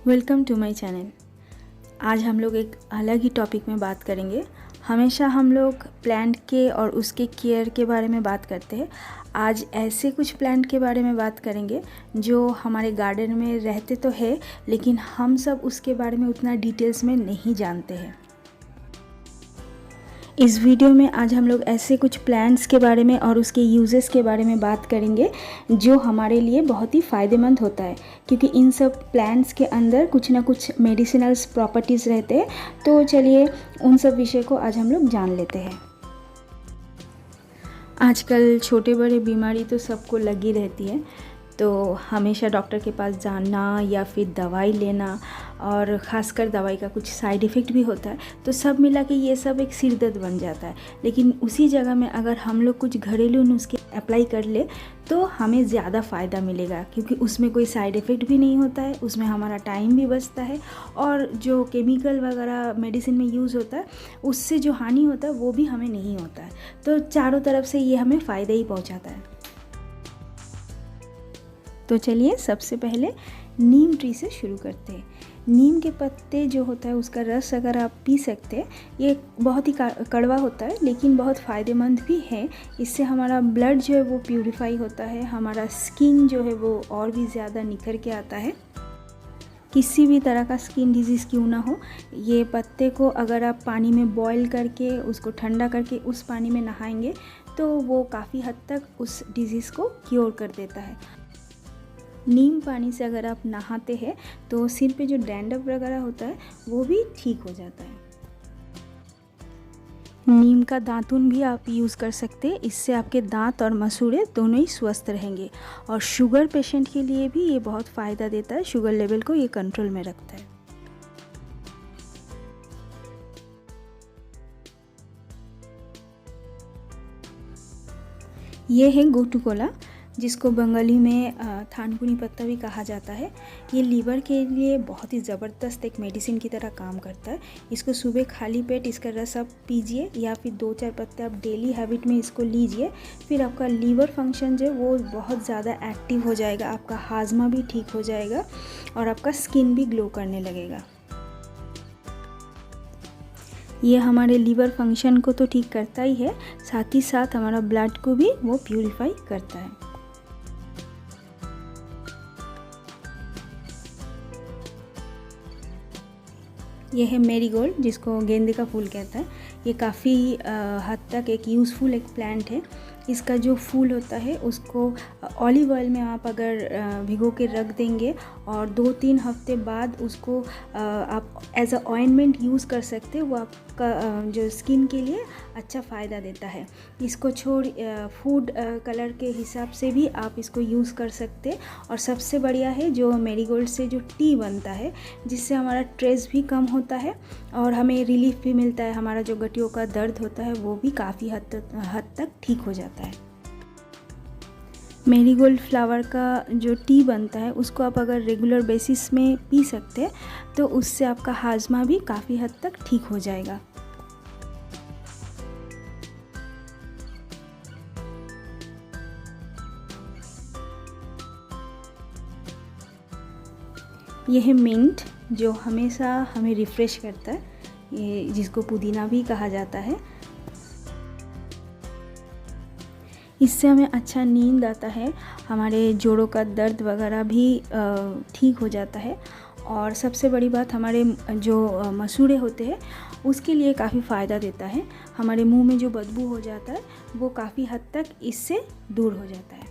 Welcome to my channel. आज हम लोग एक अलग ही टॉपिक में बात करेंगे। हमेशा हम लोग प्लांट के और उसके केयर के बारे में बात करते हैं। आज ऐसे कुछ प्लांट के बारे में बात करेंगे जो हमारे गार्डन में रहते तो है, लेकिन हम सब उसके बारे में उतना डिटेल्स में नहीं जानते हैं। इस वीडियो में आज हम लोग ऐसे कुछ प्लांट्स के बारे में और उसके यूजेस के बारे में बात करेंगे जो हमारे लिए बहुत ही फ़ायदेमंद होता है, क्योंकि इन सब प्लांट्स के अंदर कुछ ना कुछ मेडिसिनल प्रॉपर्टीज़ रहते हैं। तो चलिए उन सब विषय को आज हम लोग जान लेते हैं। आजकल छोटे बड़े बीमारी तो सबको लगी रहती है, तो हमेशा डॉक्टर के पास जाना या फिर दवाई लेना, और ख़ासकर दवाई का कुछ साइड इफ़ेक्ट भी होता है, तो सब मिला के ये सब एक सिर दर्द बन जाता है। लेकिन उसी जगह में अगर हम लोग कुछ घरेलू नुस्खे अप्लाई कर ले तो हमें ज़्यादा फ़ायदा मिलेगा, क्योंकि उसमें कोई साइड इफ़ेक्ट भी नहीं होता है, उसमें हमारा टाइम भी बचता है, और जो केमिकल वगैरह मेडिसिन में यूज़ होता है उससे जो हानि होता है वो भी हमें नहीं होता है। तो चारों तरफ से ये हमें फ़ायदा ही पहुँचाता है। तो चलिए सबसे पहले नीम ट्री से शुरू करते हैं। नीम के पत्ते जो होता है उसका रस अगर आप पी सकते हैं, ये बहुत ही कड़वा होता है लेकिन बहुत फ़ायदेमंद भी है। इससे हमारा ब्लड जो है वो प्यूरिफाई होता है, हमारा स्किन जो है वो और भी ज़्यादा निखर के आता है। किसी भी तरह का स्किन डिजीज़ क्यों ना हो, ये पत्ते को अगर आप पानी में बॉईल करके उसको ठंडा करके उस पानी में नहाएंगे तो वो काफ़ी हद तक उस डिज़ीज़ को क्योर कर देता है। नीम पानी से अगर आप नहाते हैं तो सिर पे जो डैंड्रफ वगैरह होता है वो भी ठीक हो जाता है। नीम का दातुन भी आप यूज़ कर सकते हैं, इससे आपके दांत और मसूड़े दोनों ही स्वस्थ रहेंगे। और शुगर पेशेंट के लिए भी ये बहुत फ़ायदा देता है, शुगर लेवल को ये कंट्रोल में रखता है। ये है गोटुकोला, जिसको बंगाली में थानकुनी पत्ता भी कहा जाता है। ये लीवर के लिए बहुत ही ज़बरदस्त एक मेडिसिन की तरह काम करता है। इसको सुबह खाली पेट इसका रस आप पीजिए या फिर 2-4 पत्ते आप डेली हैबिट में इसको लीजिए, फिर आपका लीवर फंक्शन जो है वो बहुत ज़्यादा एक्टिव हो जाएगा, आपका हाजमा भी ठीक हो जाएगा और आपका स्किन भी ग्लो करने लगेगा। ये हमारे लीवर फंक्शन को तो ठीक करता ही है, साथ ही साथ हमारा ब्लड को भी वो प्यूरिफाई करता है। ये है मेरीगोल्ड, जिसको गेंदे का फूल कहता है। ये काफ़ी हद तक एक यूज़फुल एक प्लांट है। इसका जो फूल होता है उसको ऑलिव ऑयल में आप अगर भिगो के रख देंगे और 2-3 हफ्ते बाद उसको आप एज अ ऑइंटमेंट यूज़ कर सकते हैं। वो आपका जो स्किन के लिए अच्छा फ़ायदा देता है। इसको छोड़ फूड कलर के हिसाब से भी आप इसको यूज़ कर सकते हैं। और सबसे बढ़िया है जो मेरीगोल्ड से जो टी बनता है, जिससे हमारा स्ट्रेस भी कम होता है और हमें रिलीफ भी मिलता है। हमारा जो गठियों का दर्द होता है वो भी काफ़ी हद तक ठीक हो जाता है। मेरीगोल्ड फ्लावर का जो टी बनता है उसको आप अगर रेगुलर बेसिस में पी सकते हैं तो उससे आपका हाजमा भी काफ़ी हद तक ठीक हो जाएगा। यह है मिंट, जो हमेशा हमें रिफ़्रेश करता है, ये जिसको पुदीना भी कहा जाता है। इससे हमें अच्छा नींद आता है, हमारे जोड़ों का दर्द वगैरह भी ठीक हो जाता है। और सबसे बड़ी बात, हमारे जो मसूड़े होते हैं उसके लिए काफ़ी फ़ायदा देता है। हमारे मुंह में जो बदबू हो जाता है वो काफ़ी हद तक इससे दूर हो जाता है।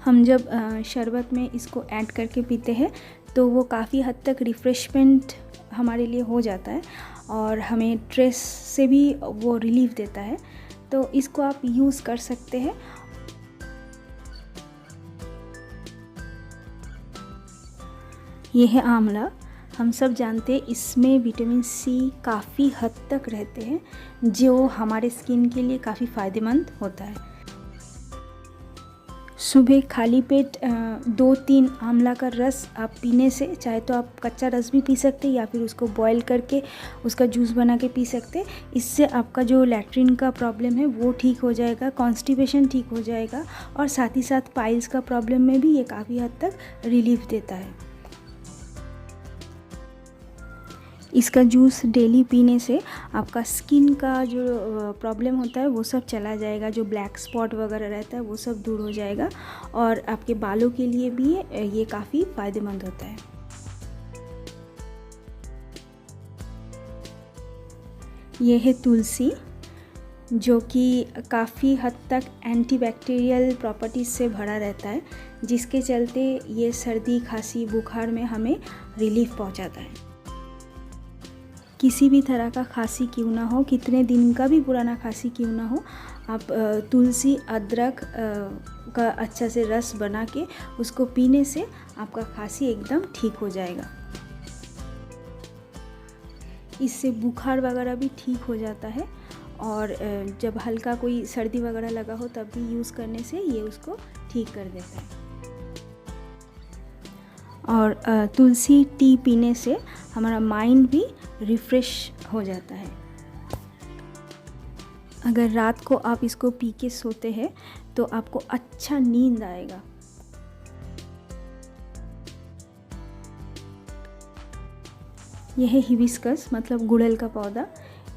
हम जब शरबत में इसको ऐड करके पीते हैं तो वो काफ़ी हद तक रिफ़्रेशमेंट हमारे लिए हो जाता है और हमें स्ट्रेस से भी वो रिलीफ देता है। तो इसको आप यूज़ कर सकते हैं। ये है आंवला। हम सब जानते हैं इसमें विटामिन सी काफ़ी हद तक रहते हैं, जो हमारे स्किन के लिए काफ़ी फ़ायदेमंद होता है। सुबह खाली पेट 2-3 आंवला का रस आप पीने से, चाहे तो आप कच्चा रस भी पी सकते हैं या फिर उसको बॉईल करके उसका जूस बना के पी सकते हैं। इससे आपका जो लैट्रिन का प्रॉब्लम है वो ठीक हो जाएगा, कॉन्स्टिपेशन ठीक हो जाएगा और साथ ही साथ पाइल्स का प्रॉब्लम में भी ये काफ़ी हद तक रिलीफ देता है। इसका जूस डेली पीने से आपका स्किन का जो प्रॉब्लम होता है वो सब चला जाएगा, जो ब्लैक स्पॉट वगैरह रहता है वो सब दूर हो जाएगा और आपके बालों के लिए भी ये काफ़ी फ़ायदेमंद होता है। ये है तुलसी, जो कि काफ़ी हद तक एंटीबैक्टीरियल प्रॉपर्टीज़ से भरा रहता है, जिसके चलते ये सर्दी खांसी बुखार में हमें रिलीफ पहुंचाता है। किसी भी तरह का खांसी क्यों ना हो, कितने दिन का भी पुराना खांसी क्यों ना हो, आप तुलसी अदरक का अच्छा से रस बना के उसको पीने से आपका खांसी एकदम ठीक हो जाएगा। इससे बुखार वगैरह भी ठीक हो जाता है और जब हल्का कोई सर्दी वगैरह लगा हो तब भी यूज़ करने से ये उसको ठीक कर देता है। और तुलसी टी पीने से हमारा माइंड भी रिफ़्रेश हो जाता है। अगर रात को आप इसको पी के सोते हैं तो आपको अच्छा नींद आएगा। यह है हिबिस्कस, मतलब गुड़हल का पौधा।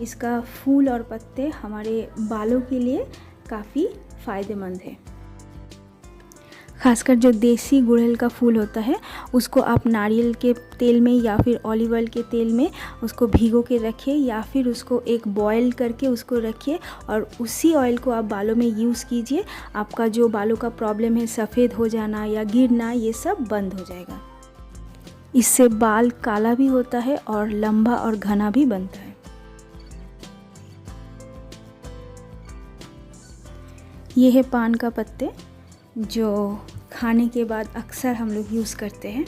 इसका फूल और पत्ते हमारे बालों के लिए काफ़ी फ़ायदेमंद है। खासकर जो देसी गुड़हल का फूल होता है उसको आप नारियल के तेल में या फिर ऑलिव ऑयल के तेल में उसको भिगो के रखिए या फिर उसको एक बॉयल करके उसको रखिए और उसी ऑयल को आप बालों में यूज़ कीजिए। आपका जो बालों का प्रॉब्लम है, सफ़ेद हो जाना या गिरना, ये सब बंद हो जाएगा। इससे बाल काला भी होता है और लंबा और घना भी बनता है। ये है पान का पत्ते, जो खाने के बाद अक्सर हम लोग यूज़ करते हैं।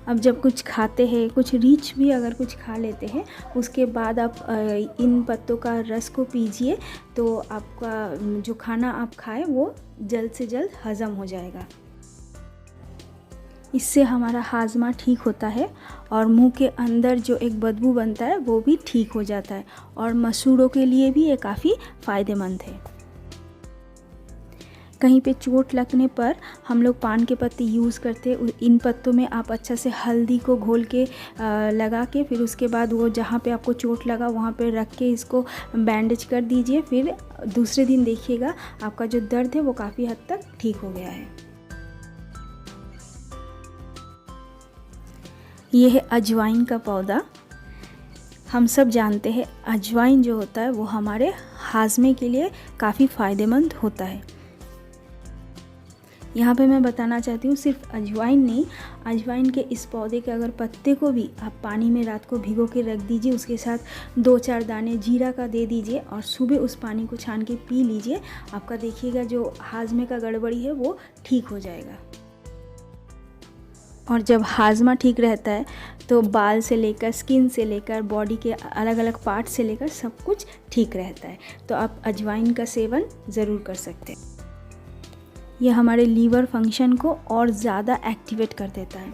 अब जब कुछ खाते हैं, कुछ रिच भी अगर कुछ खा लेते हैं, उसके बाद आप इन पत्तों का रस को पीजिए तो आपका जो खाना आप खाएं वो जल्द से जल्द हज़म हो जाएगा। इससे हमारा हाजमा ठीक होता है और मुंह के अंदर जो एक बदबू बनता है वो भी ठीक हो जाता है और मसूड़ों के लिए भी ये काफ़ी फ़ायदेमंद है। कहीं पे चोट लगने पर हम लोग पान के पत्ते यूज़ करते हैं। इन पत्तों में आप अच्छा से हल्दी को घोल के लगा के फिर उसके बाद वो जहाँ पे आपको चोट लगा वहाँ पे रख के इसको बैंडेज कर दीजिए। फिर दूसरे दिन देखिएगा आपका जो दर्द है वो काफ़ी हद तक ठीक हो गया है। ये है अजवाइन का पौधा। हम सब जानते हैं अजवाइन जो होता है वो हमारे हाजमे के लिए काफ़ी फ़ायदेमंद होता है। यहाँ पे मैं बताना चाहती हूँ सिर्फ अजवाइन नहीं, अजवाइन के इस पौधे के अगर पत्ते को भी आप पानी में रात को भिगो के रख दीजिए, उसके साथ 2-4 दाने जीरा का दे दीजिए और सुबह उस पानी को छान के पी लीजिए। आपका देखिएगा जो हाजमे का गड़बड़ी है वो ठीक हो जाएगा। और जब हाजमा ठीक रहता है तो बाल से लेकर, स्किन से लेकर, बॉडी के अलग अलग पार्ट से लेकर सब कुछ ठीक रहता है। तो आप अजवाइन का सेवन ज़रूर कर सकते हैं। यह हमारे लीवर फंक्शन को और ज़्यादा एक्टिवेट कर देता है।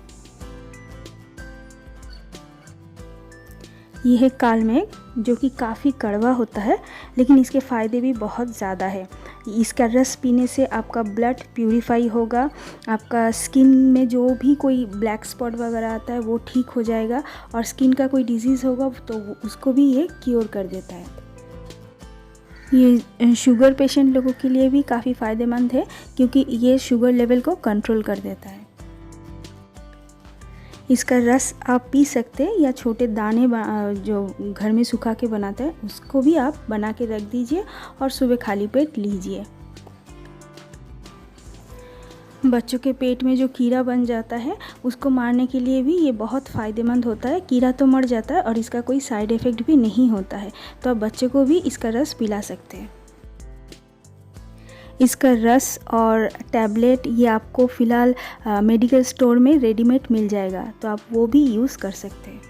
यह है कालमेघ, जो कि काफ़ी कड़वा होता है लेकिन इसके फ़ायदे भी बहुत ज़्यादा है। इसका रस पीने से आपका ब्लड प्यूरिफाई होगा, आपका स्किन में जो भी कोई ब्लैक स्पॉट वगैरह आता है वो ठीक हो जाएगा और स्किन का कोई डिजीज़ होगा तो उसको भी ये क्योर कर देता है। ये शुगर पेशेंट लोगों के लिए भी काफ़ी फ़ायदेमंद है क्योंकि ये शुगर लेवल को कंट्रोल कर देता है। इसका रस आप पी सकते हैं या छोटे दाने जो घर में सुखा के बनाते हैं उसको भी आप बना के रख दीजिए और सुबह खाली पेट लीजिए। बच्चों के पेट में जो कीड़ा बन जाता है उसको मारने के लिए भी ये बहुत फ़ायदेमंद होता है। कीड़ा तो मर जाता है और इसका कोई साइड इफ़ेक्ट भी नहीं होता है, तो आप बच्चे को भी इसका रस पिला सकते हैं। इसका रस और टैबलेट ये आपको फ़िलहाल मेडिकल स्टोर में रेडीमेड मिल जाएगा, तो आप वो भी यूज़ कर सकते हैं।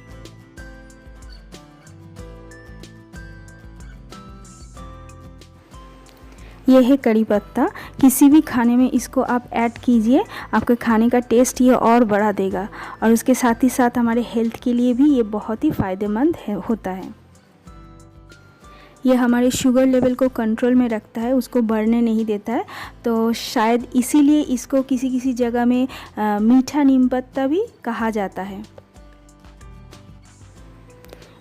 ये है कड़ी पत्ता। किसी भी खाने में इसको आप ऐड कीजिए, आपके खाने का टेस्ट ये और बढ़ा देगा और उसके साथ ही साथ हमारे हेल्थ के लिए भी ये बहुत ही फ़ायदेमंद होता है। ये हमारे शुगर लेवल को कंट्रोल में रखता है, उसको बढ़ने नहीं देता है। तो शायद इसीलिए इसको किसी किसी जगह में मीठा नीम पत्ता भी कहा जाता है।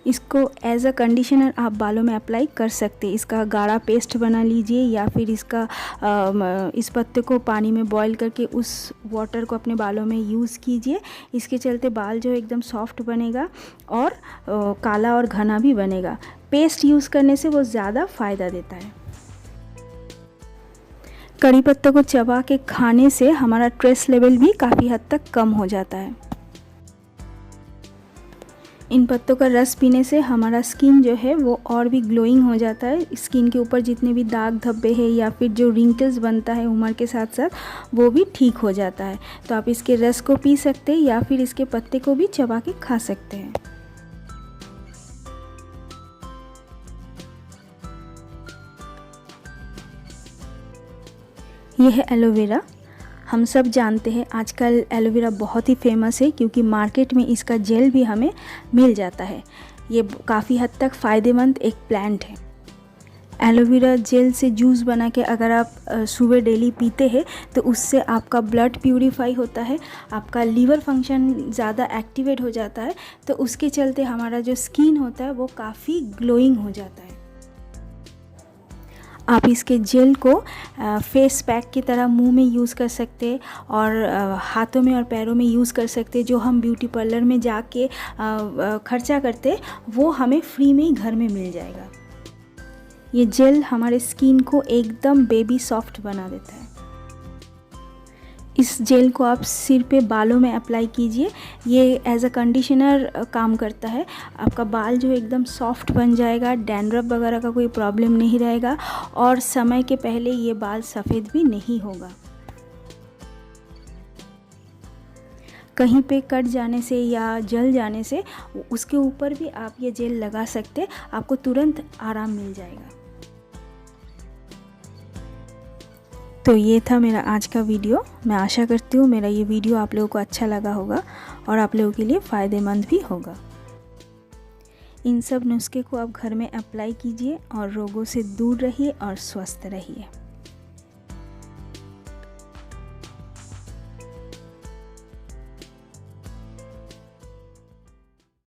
इसको एज अ कंडीशनर आप बालों में अप्लाई कर सकते हैं। इसका गाढ़ा पेस्ट बना लीजिए या फिर इस पत्ते को पानी में बॉईल करके उस वाटर को अपने बालों में यूज़ कीजिए। इसके चलते बाल जो एकदम सॉफ्ट बनेगा और काला और घना भी बनेगा। पेस्ट यूज़ करने से वो ज़्यादा फ़ायदा देता है। कड़ी पत्ता को चबा के खाने से हमारा स्ट्रेस लेवल भी काफ़ी हद तक कम हो जाता है। इन पत्तों का रस पीने से हमारा स्किन जो है वो और भी ग्लोइंग हो जाता है। स्किन के ऊपर जितने भी दाग धब्बे हैं या फिर जो रिंकल्स बनता है उम्र के साथ साथ, वो भी ठीक हो जाता है। तो आप इसके रस को पी सकते हैं या फिर इसके पत्ते को भी चबा के खा सकते हैं। यह है एलोवेरा। हम सब जानते हैं आजकल एलोवेरा बहुत ही फेमस है क्योंकि मार्केट में इसका जेल भी हमें मिल जाता है। ये काफ़ी हद तक फ़ायदेमंद एक प्लांट है। एलोवेरा जेल से जूस बना के अगर आप सुबह डेली पीते हैं तो उससे आपका ब्लड प्यूरीफाई होता है, आपका लीवर फंक्शन ज़्यादा एक्टिवेट हो जाता है। तो उसके चलते हमारा जो स्किन होता है वो काफ़ी ग्लोइंग हो जाता है। आप इसके जेल को फेस पैक की तरह मुंह में यूज़ कर सकते हैं और हाथों में और पैरों में यूज़ कर सकते हैं। जो हम ब्यूटी पार्लर में जाके खर्चा करते वो हमें फ्री में ही घर में मिल जाएगा। ये जेल हमारे स्किन को एकदम बेबी सॉफ्ट बना देता है। इस जेल को आप सिर पे बालों में अप्लाई कीजिए। ये एज अ कंडीशनर काम करता है। आपका बाल जो एकदम सॉफ्ट बन जाएगा, डैंड्रफ वगैरह का कोई प्रॉब्लम नहीं रहेगा और समय के पहले ये बाल सफ़ेद भी नहीं होगा। कहीं पे कट जाने से या जल जाने से उसके ऊपर भी आप ये जेल लगा सकते, आपको तुरंत आराम मिल जाएगा। तो ये था मेरा आज का वीडियो। मैं आशा करती हूँ मेरा ये वीडियो आप लोगों को अच्छा लगा होगा और आप लोगों के लिए फ़ायदेमंद भी होगा। इन सब नुस्खे को आप घर में अप्लाई कीजिए और रोगों से दूर रहिए और स्वस्थ रहिए।